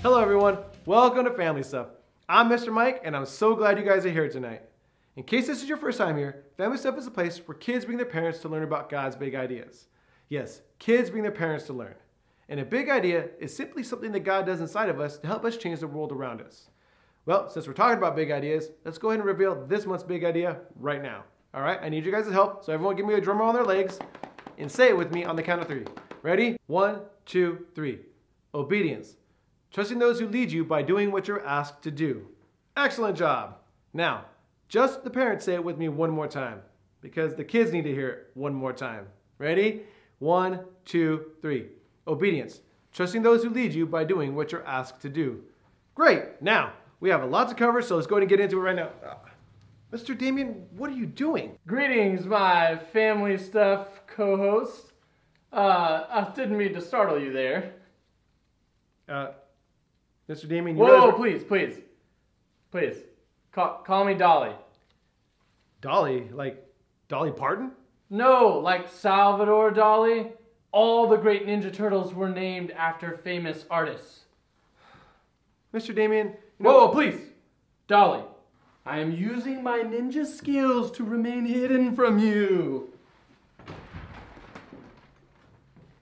Hello everyone, welcome to Family Stuff. I'm Mr. Mike and I'm so glad you guys are here tonight. In case this is your first time here, Family Stuff is a place where kids bring their parents to learn about God's big ideas. Yes, kids bring their parents to learn. And a big idea is simply something that God does inside of us to help us change the world around us. Well, since we're talking about big ideas, let's go ahead and reveal this month's big idea right now. All right, I need you guys' help, so everyone give me a drum roll on their legs and say it with me on the count of 3. Ready? 1, 2, 3. Obedience. Trusting those who lead you by doing what you're asked to do. Excellent job. Now, just the parents say it with me one more time because the kids need to hear it one more time. Ready? 1, 2, 3. Obedience. Trusting those who lead you by doing what you're asked to do. Great. Now, we have a lot to cover, so let's go ahead and get into it right now. Mr. Damien, what are you doing? Greetings, my Family Stuff co-host. I didn't mean to startle you there. Mr. Damien, you Whoa, guys please. Call me Dolly. Dolly? Like Dolly Parton? No, like Salvador Dali. All the great Ninja Turtles were named after famous artists. Mr. Damien, Whoa, please. Dolly, I am using my ninja skills to remain hidden from you.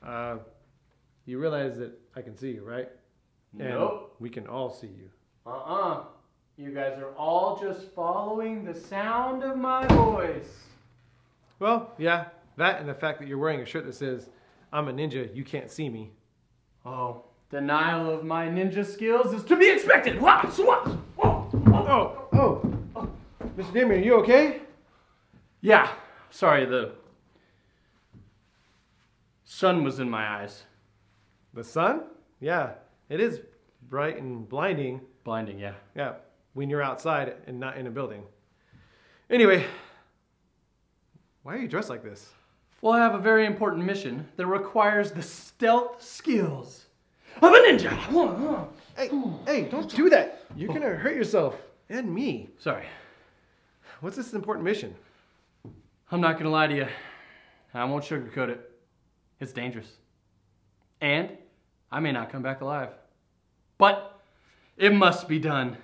You realize that I can see you, right? Nope. And we can all see you. You guys are all just following the sound of my voice. Well, yeah, that and the fact that you're wearing a shirt that says, I'm a ninja, you can't see me. Oh, denial of my ninja skills is to be expected. Mr. Damien, are you okay? Yeah, sorry, the sun was in my eyes. The sun? Yeah, it is bright and blinding. Blinding, yeah. Yeah, when you're outside and not in a building. Anyway, why are you dressed like this? Well, I have a very important mission that requires the stealth skills of a ninja. Hey, don't do that. You're gonna hurt yourself and me. Sorry. What's this important mission? I'm not gonna lie to you. I won't sugarcoat it. It's dangerous. And I may not come back alive. But it must be done.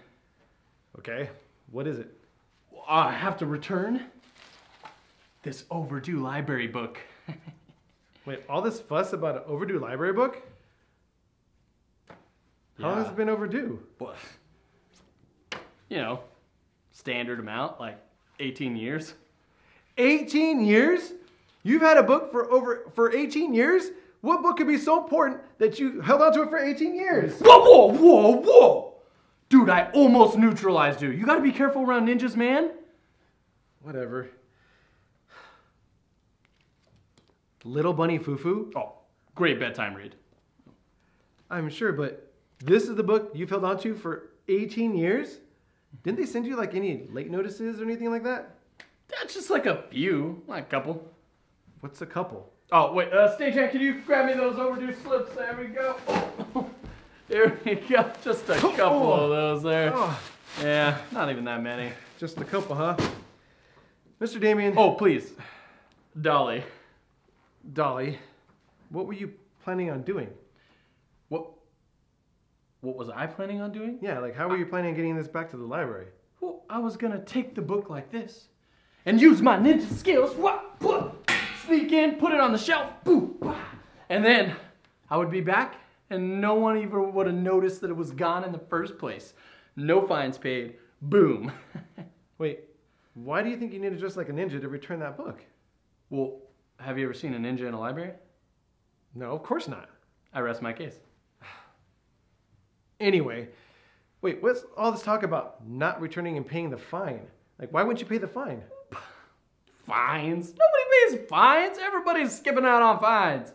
Okay, what is it? I have to return this overdue library book. Wait, all this fuss about an overdue library book? How long has it been overdue? Well, you know, standard amount, like 18 years. 18 years? You've had a book for 18 years? What book could be so important that you held on to it for 18 years? Whoa! Dude, I almost neutralized you. You gotta be careful around ninjas, man. Whatever. Little Bunny Foo-Foo? Oh, great bedtime read. I'm sure, but this is the book you've held on to for 18 years? Didn't they send you like any late notices or anything like that? That's just like a few, like a couple. What's a couple? Oh, wait, Stagehand, can you grab me those overdue slips? There we go. Oh, there we go. Just a couple of those there. Oh. Yeah, not even that many. Just a couple, huh? Mr. Damien. Oh, please. Dolly, what were you planning on doing? What was I planning on doing? Yeah, like how were you planning on getting this back to the library? Well, I was gonna take the book like this and use my ninja skills. Sneak in, put it on the shelf, boom, and then I would be back and no one even would have noticed that it was gone in the first place. No fines paid, boom. Wait, why do you think you need to dress like a ninja to return that book? Well, have you ever seen a ninja in a library? No, of course not. I rest my case. Anyway, wait, what's all this talk about not returning and paying the fine? Like, why wouldn't you pay the fine? Fines? Nobody pays fines. Everybody's skipping out on fines.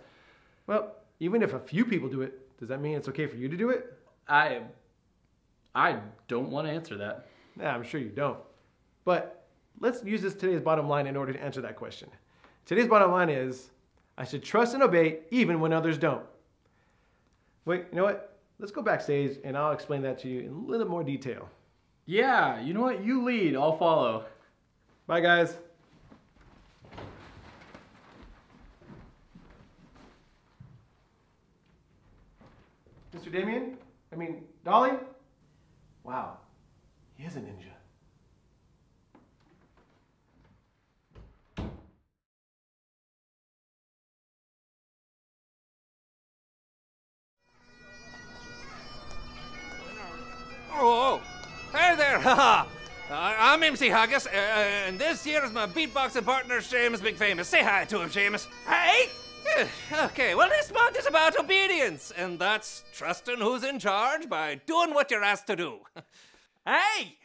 Well, even if a few people do it, does that mean it's okay for you to do it? I don't want to answer that. Nah, I'm sure you don't. But let's use today's bottom line in order to answer that question. Today's bottom line is, I should trust and obey even when others don't. Wait, you know what? Let's go backstage and I'll explain that to you in a little more detail. Yeah, you know what? You lead, I'll follow. Bye, guys. Mr. Damien, Dolly? Wow, he is a ninja. Oh, hey there, haha. I'm MC Haggis, and this here is my beatboxing partner, Seamus Big Famous. Say hi to him, Seamus. Hey! Okay, well, this month is about obedience, and that's trusting who's in charge by doing what you're asked to do. Hey!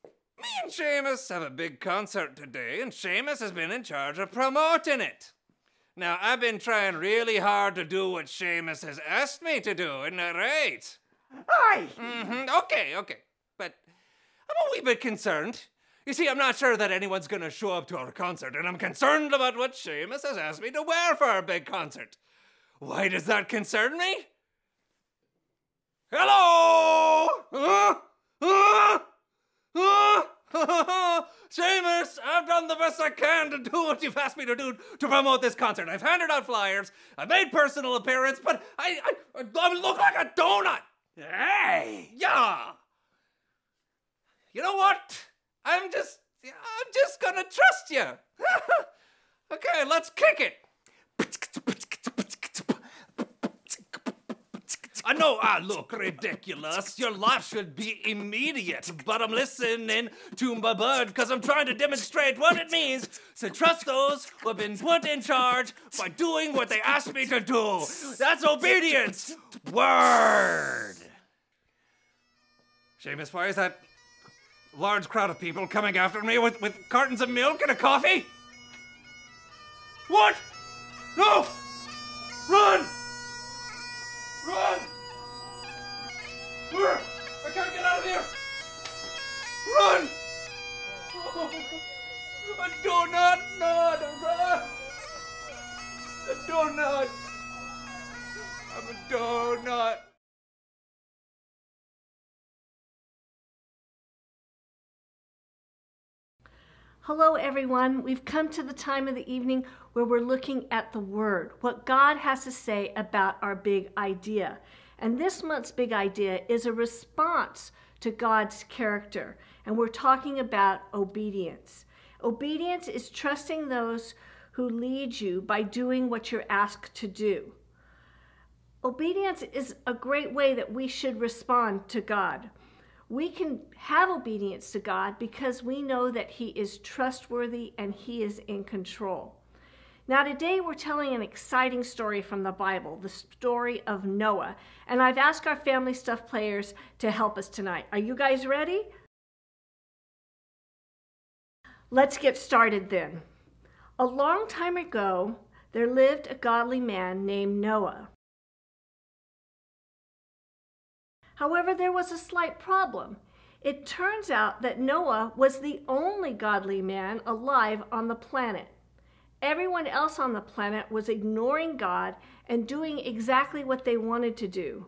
Me and Seamus have a big concert today, and Seamus has been in charge of promoting it. Now, I've been trying really hard to do what Seamus has asked me to do, isn't that right? Aye! Okay. But I'm a wee bit concerned. You see, I'm not sure that anyone's gonna show up to our concert, and I'm concerned about what Seamus has asked me to wear for our big concert. Why does that concern me? Hello? Seamus, I've done the best I can to do what you've asked me to do to promote this concert. I've handed out flyers, I've made personal appearance, but I look like a donut. Hey, yeah. You know what? I'm just gonna trust you. Okay, let's kick it. I know I look ridiculous. Your laugh should be immediate, but I'm listening to my bird because I'm trying to demonstrate what it means to trust those who have been put in charge by doing what they asked me to do. That's obedience. Word. Seamus, why is that large crowd of people coming after me with cartons of milk and a coffee? What? No! Run! Run! I can't get out of here! Run! A donut! No, don't run! A donut! I'm a donut! Hello everyone, we've come to the time of the evening where we're looking at the Word, what God has to say about our big idea. And this month's big idea is a response to God's character, and we're talking about obedience. Obedience is trusting those who lead you by doing what you're asked to do. Obedience is a great way that we should respond to God. We can have obedience to God because we know that He is trustworthy and He is in control. Now today we're telling an exciting story from the Bible, the story of Noah. And I've asked our Family Stuff players to help us tonight. Are you guys ready? Let's get started then. A long time ago, there lived a godly man named Noah. However, there was a slight problem. It turns out that Noah was the only godly man alive on the planet. Everyone else on the planet was ignoring God and doing exactly what they wanted to do.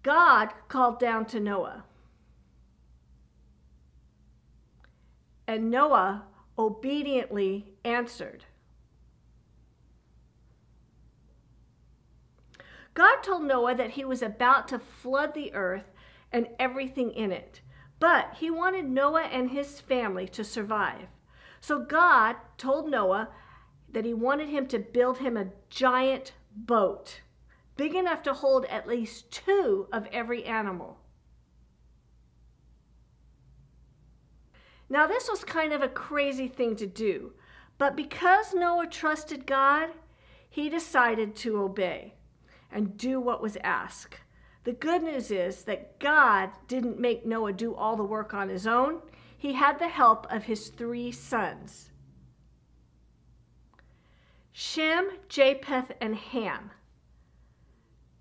God called down to Noah. And Noah obediently answered. God told Noah that he was about to flood the earth and everything in it, but he wanted Noah and his family to survive. So God told Noah that he wanted him to build him a giant boat, big enough to hold at least 2 of every animal. Now this was kind of a crazy thing to do, but because Noah trusted God, he decided to obey and do what was asked. The good news is that God didn't make Noah do all the work on his own. He had the help of his 3 sons, Shem, Japheth, and Ham.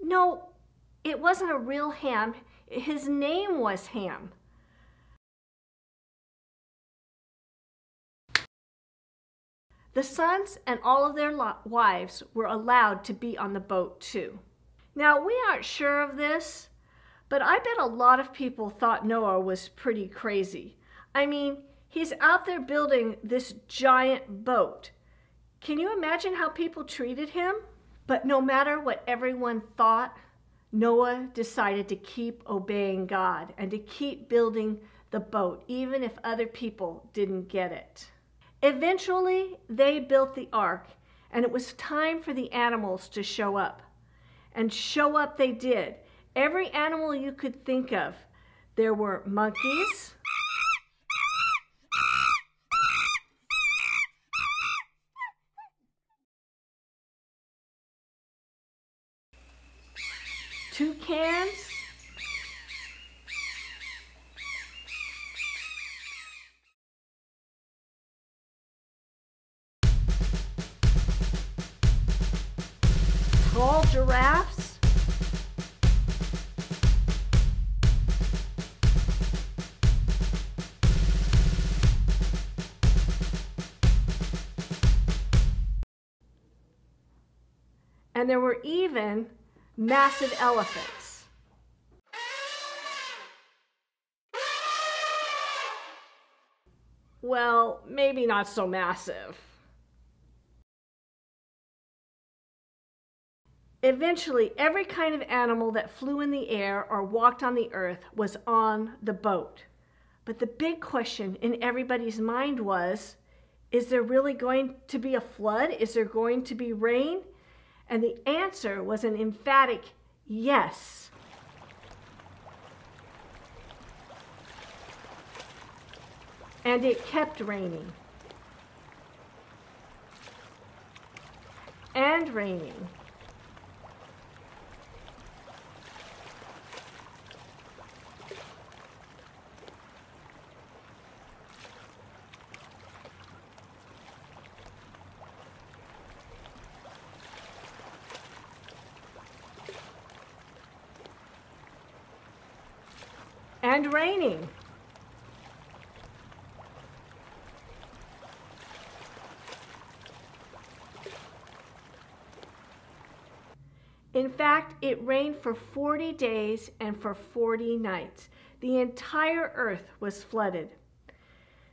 No, it wasn't a real Ham. His name was Ham. The sons and all of their wives were allowed to be on the boat too. Now, we aren't sure of this, but I bet a lot of people thought Noah was pretty crazy. I mean, he's out there building this giant boat. Can you imagine how people treated him? But no matter what everyone thought, Noah decided to keep obeying God and to keep building the boat, even if other people didn't get it. Eventually, they built the ark, and it was time for the animals to show up. And show up they did. Every animal you could think of. There were monkeys, toucans, tall giraffes, and there were even massive elephants. Well, maybe not so massive. Eventually, every kind of animal that flew in the air or walked on the earth was on the boat. But the big question in everybody's mind was, is there really going to be a flood? Is there going to be rain? And the answer was an emphatic yes. And it kept raining. And raining. And raining. In fact, it rained for 40 days and for 40 nights. The entire earth was flooded.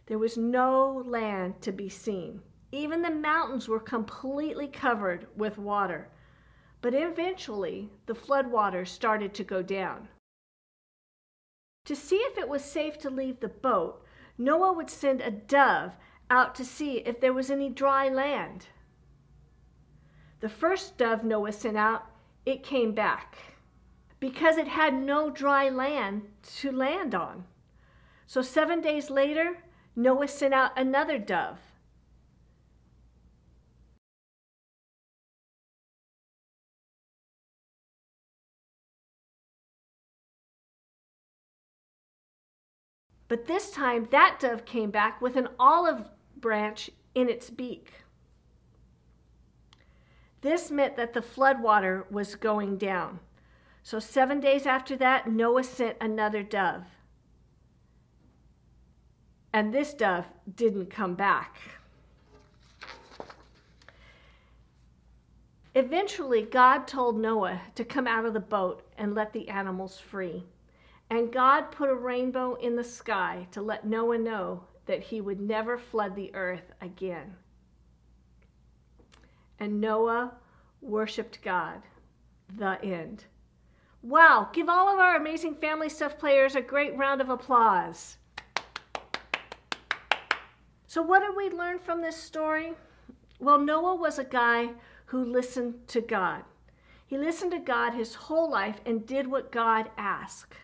There was no land to be seen. Even the mountains were completely covered with water. But eventually, the floodwaters started to go down. To see if it was safe to leave the boat, Noah would send a dove out to see if there was any dry land. The first dove Noah sent out, it came back because it had no dry land to land on. So 7 days later, Noah sent out another dove. But this time, that dove came back with an olive branch in its beak. This meant that the floodwater was going down. So 7 days after that, Noah sent another dove. And this dove didn't come back. Eventually, God told Noah to come out of the boat and let the animals free. And God put a rainbow in the sky to let Noah know that he would never flood the earth again. And Noah worshiped God. The end. Wow, give all of our amazing Family Stuff players a great round of applause. So what did we learn from this story? Well, Noah was a guy who listened to God. He listened to God his whole life and did what God asked.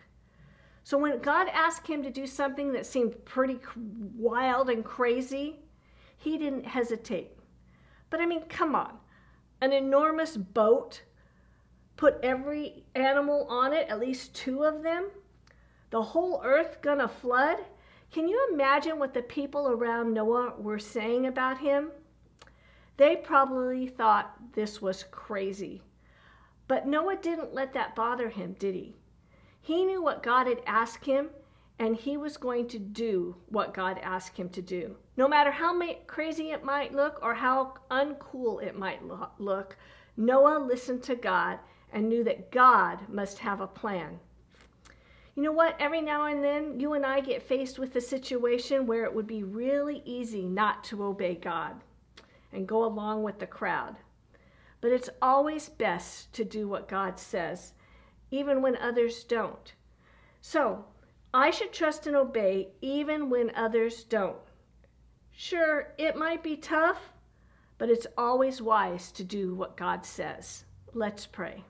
So when God asked him to do something that seemed pretty wild and crazy, he didn't hesitate. But I mean, come on. An enormous boat, put every animal on it, at least 2 of them, the whole earth gonna flood? Can you imagine what the people around Noah were saying about him? They probably thought this was crazy. But Noah didn't let that bother him, did he? He knew what God had asked him, and he was going to do what God asked him to do. No matter how crazy it might look or how uncool it might look, Noah listened to God and knew that God must have a plan. You know what? Every now and then, you and I get faced with a situation where it would be really easy not to obey God and go along with the crowd. But it's always best to do what God says. even when others don't. So, I should trust and obey even when others don't. Sure, it might be tough, but it's always wise to do what God says. Let's pray.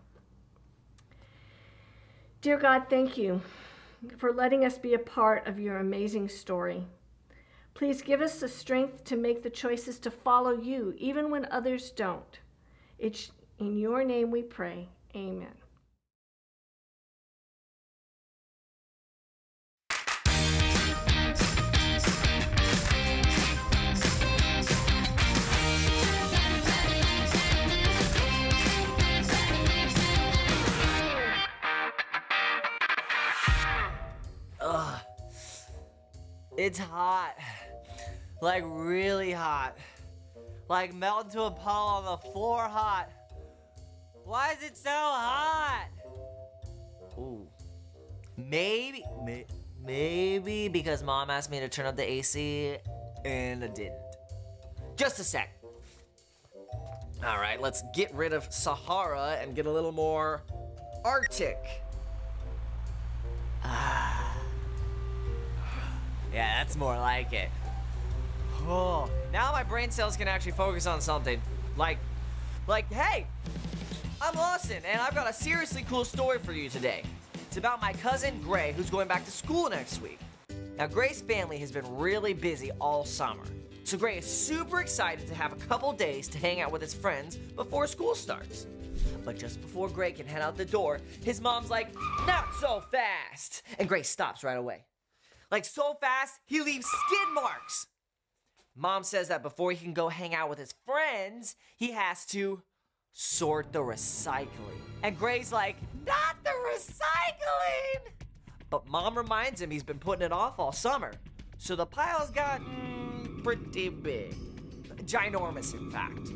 Dear God, thank you for letting us be a part of your amazing story. Please give us the strength to make the choices to follow you, even when others don't. It's in your name we pray. Amen. Ugh. It's hot. Like really hot. Like melting to a puddle on the floor hot. Why is it so hot? Ooh. Maybe because Mom asked me to turn up the AC and I didn't. Just a sec. All right, let's get rid of Sahara and get a little more Arctic. Yeah, that's more like it. Oh, now my brain cells can actually focus on something. Like, hey, I'm Lawson, and I've got a seriously cool story for you today. It's about my cousin Gray, who's going back to school next week. Now, Gray's family has been really busy all summer, so Gray is super excited to have a couple days to hang out with his friends before school starts. But just before Gray can head out the door, his mom's like, "Not so fast!" And Gray stops right away. Like so fast, he leaves skid marks. Mom says that before he can go hang out with his friends, he has to sort the recycling. And Gray's like, "Not the recycling!" But Mom reminds him he's been putting it off all summer. So the pile's gotten pretty big. Ginormous, in fact.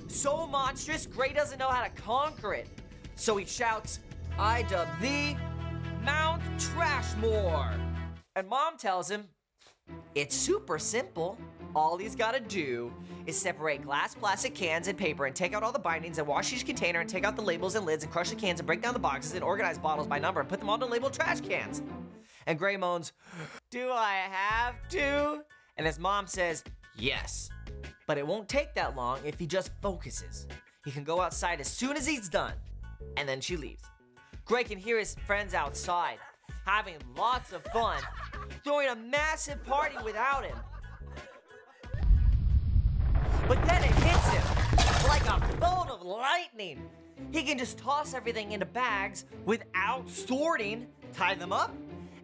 So monstrous, Gray doesn't know how to conquer it. So he shouts, "I dub thee Mount Trashmore." And Mom tells him, it's super simple. All he's gotta do is separate glass, plastic, cans, and paper and take out all the bindings and wash each container and take out the labels and lids and crush the cans and break down the boxes and organize bottles by number and put them all in labeled trash cans. And Gray moans, "Do I have to?" And his mom says, yes. But it won't take that long if he just focuses. He can go outside as soon as he's done. And then she leaves. Gray can hear his friends outside, having lots of fun, throwing a massive party without him. But then it hits him like a bolt of lightning. He can just toss everything into bags without sorting, tie them up,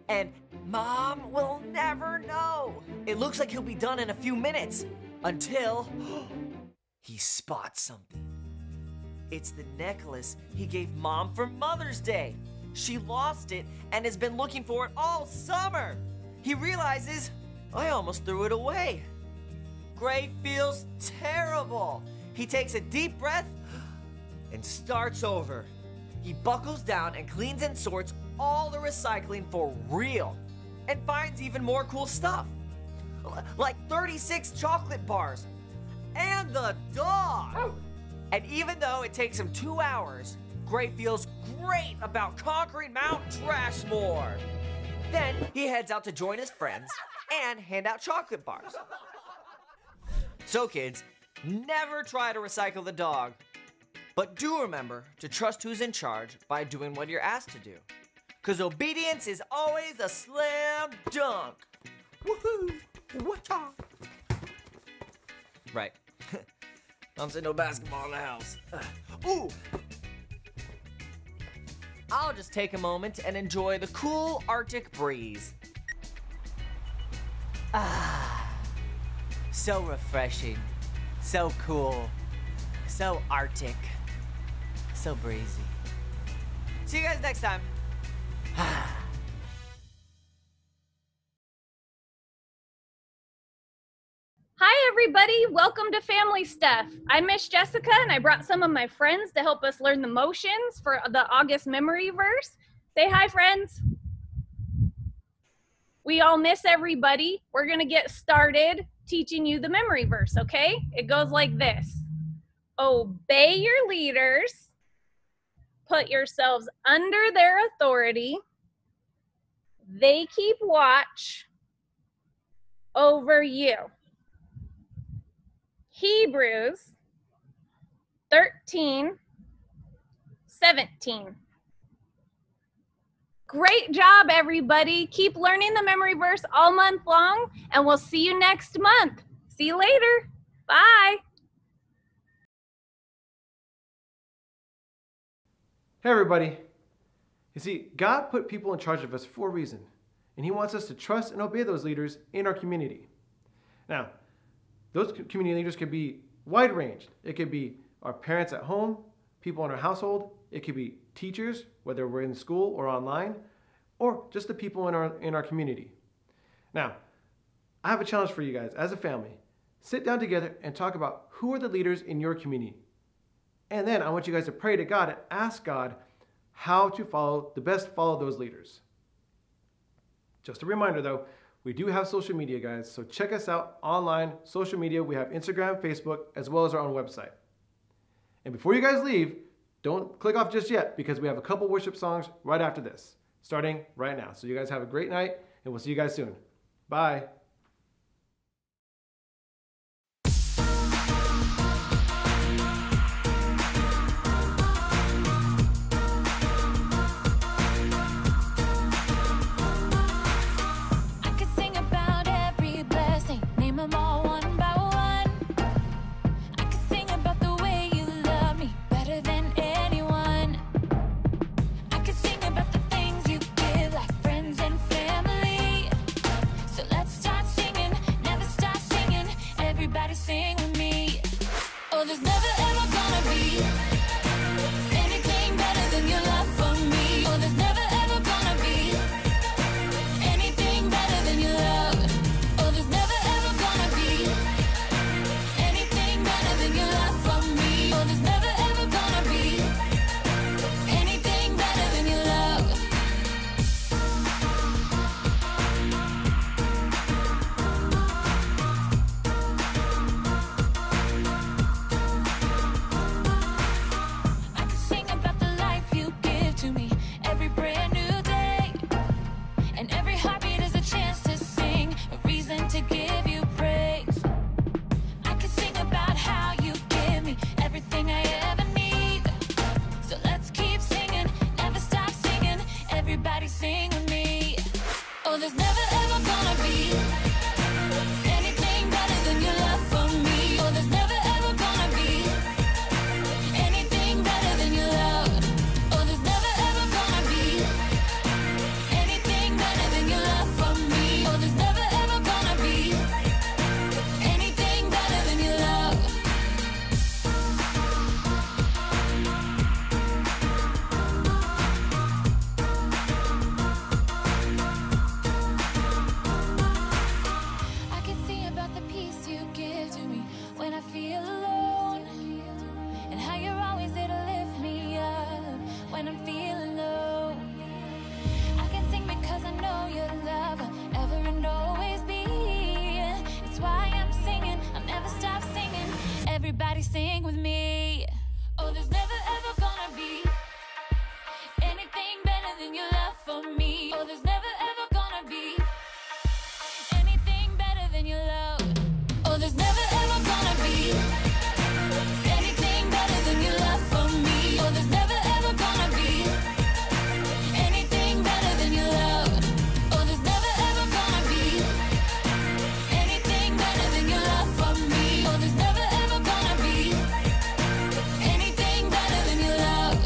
and Mom will never know. It looks like he'll be done in a few minutes until he spots something. It's the necklace he gave Mom for Mother's Day. She lost it and has been looking for it all summer. He realizes, I almost threw it away. Gray feels terrible. He takes a deep breath and starts over. He buckles down and cleans and sorts all the recycling for real and finds even more cool stuff. Like 36 chocolate bars and the dog. Oh. And even though it takes him 2 hours, Gray feels great about conquering Mount Trashmore. Then he heads out to join his friends and hand out chocolate bars. So kids, never try to recycle the dog, but do remember to trust who's in charge by doing what you're asked to do. Cause obedience is always a slam dunk. Woohoo! Whatcha? Right. Mom said no basketball in the house. Ooh! I'll just take a moment and enjoy the cool Arctic breeze. Ah, so refreshing, so cool, so Arctic, so breezy. See you guys next time. Hi everybody, welcome to Family Stuff. I'm Miss Jessica and I brought some of my friends to help us learn the motions for the August memory verse. Say hi friends. We all miss everybody. We're gonna get started teaching you the memory verse, okay? It goes like this. Obey your leaders, put yourselves under their authority. They keep watch over you. Hebrews 13:17. Great job, everybody. Keep learning the memory verse all month long, and we'll see you next month. See you later. Bye. Hey everybody. You see, God put people in charge of us for a reason, and He wants us to trust and obey those leaders in our community. Now, those community leaders could be wide-ranged. It could be our parents at home, people in our household. It could be teachers, whether we're in school or online, or just the people in our community. Now, I have a challenge for you guys as a family. Sit down together and talk about who are the leaders in your community. And then I want you guys to pray to God and ask God how to follow those leaders. Just a reminder though, we do have social media, guys, so check us out online, social media. We have Instagram, Facebook, as well as our own website. And before you guys leave, don't click off just yet, because we have a couple worship songs right after this, starting right now. So you guys have a great night, and we'll see you guys soon. Bye. Sing with me. Oh, there's never ever gonna be anything better than your love for me. Oh, there's never ever gonna be anything better than your love. Oh, there's never ever gonna be anything better than your love for me. Oh, there's never ever gonna be anything better than your love. Sing with me. Oh, there's never ever gonna be anything better than your love for me. Oh, there's never ever gonna be anything better than your love. Oh, there's never ever gonna be anything better than your love for me. Oh, there's never ever gonna be anything better than your love. When I feel alone, and how you're always there to lift me up when I'm feeling low. I can sing because I know your love will ever and always be. It's why I'm singing, I'll never stop singing. Everybody sing with me. Oh, there's never ever gonna be anything better than your love for me. Oh, there's never ever gonna be anything better than your love. Oh, there's never ever gonna be anything better than your love for me. Oh, there's never ever gonna be anything better than your love. Oh, there's never ever gonna be anything better than your love for me. Oh, there's never ever gonna be anything better than your love.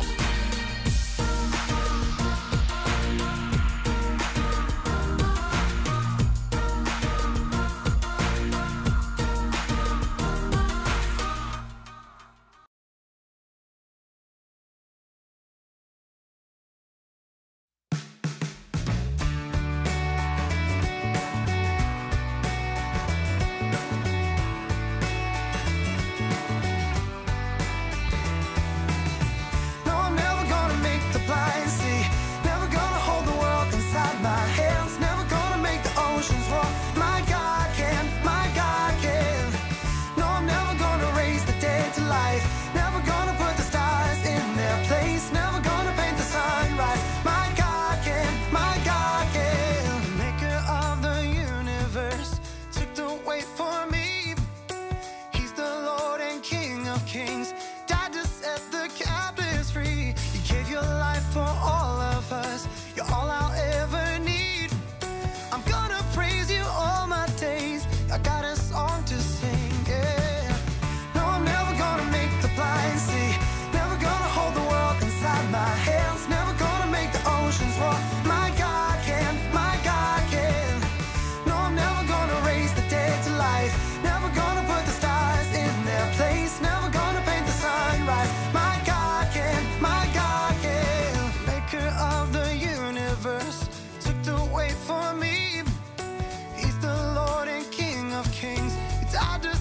I just